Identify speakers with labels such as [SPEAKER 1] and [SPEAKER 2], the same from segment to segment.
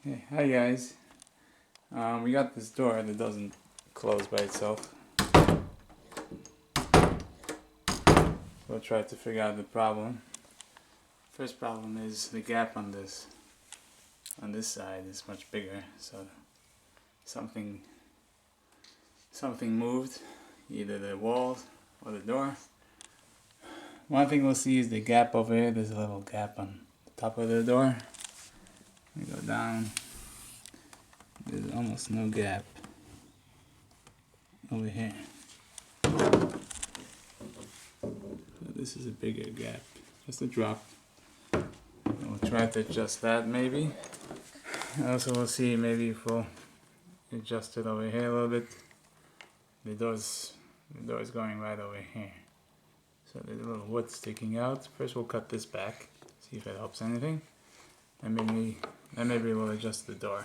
[SPEAKER 1] Hey, hi guys. We got this door that doesn't close by itself. We'll try to figure out the problem. First problem is the gap on this side is much bigger, so something moved, either the wall or the door. One thing we'll see is the gap over here. There's a little gap on the top of the door. We go down. There's almost no gap over here. So this is a bigger gap, just a drop. And we'll try to adjust that maybe. Also we'll see maybe if we'll adjust it over here a little bit. The door's going right over here. So there's a little wood sticking out. First we'll cut this back, see if it helps anything. And maybe we'll adjust the door.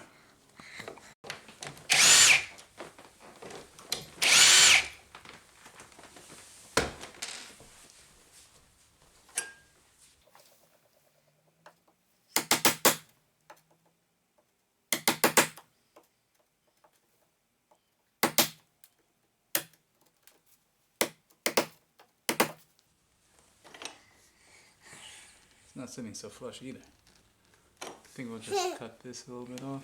[SPEAKER 1] It's not sitting so flush either. I think we'll just cut this a little bit off.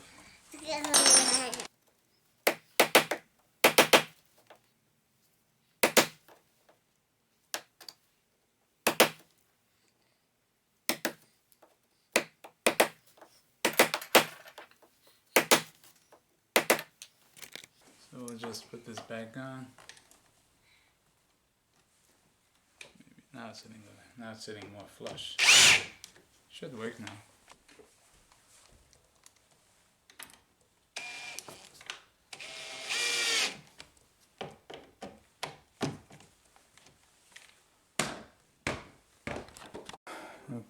[SPEAKER 1] So we'll just put this back on. Maybe now it's sitting more flush. Should work now.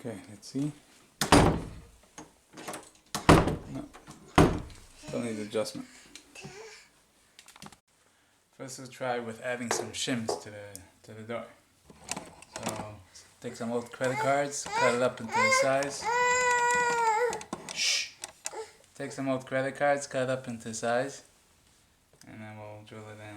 [SPEAKER 1] Okay, let's see. No, still needs adjustment. First we'll try with adding some shims to the door. So take some old credit cards, cut it up into the size. Shh. Take some old credit cards, cut it up into size, and then we'll drill it in.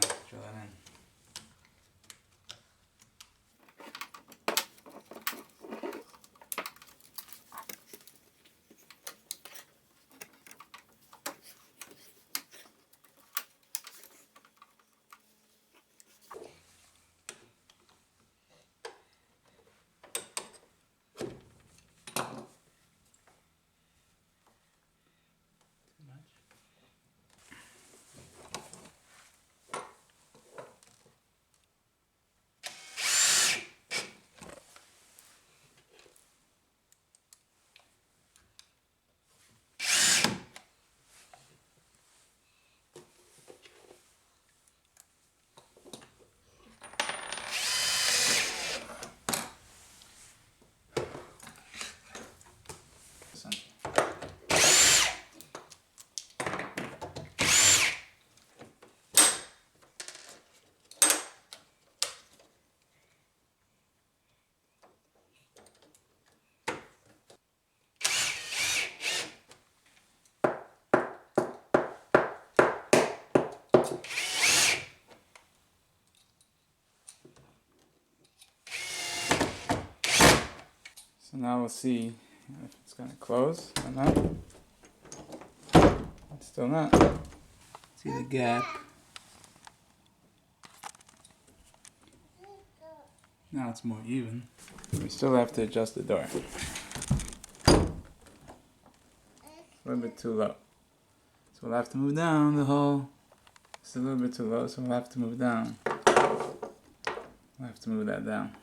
[SPEAKER 1] So now we'll see if it's going to close or not. It's still not. See the gap. Now it's more even. We still have to adjust the door. A little bit too low. So we'll have to move down the hole. It's a little bit too low, so we'll have to move down. We'll have to move that down.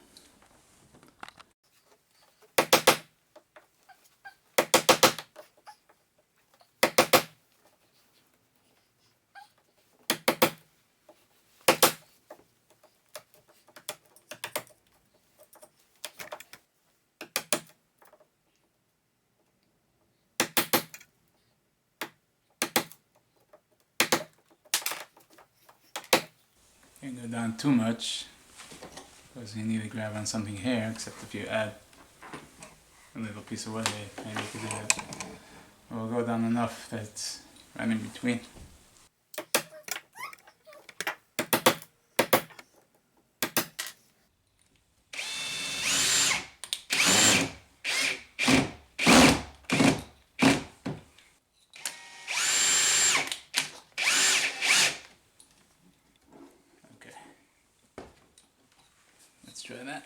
[SPEAKER 1] Can't go down too much because you need to grab on something here, except if you add a little piece of wood here, maybe you could do that. We'll go down enough that it's right in between. Okay, let's try that.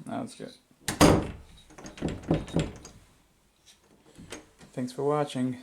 [SPEAKER 1] Now it's good. Thanks for watching.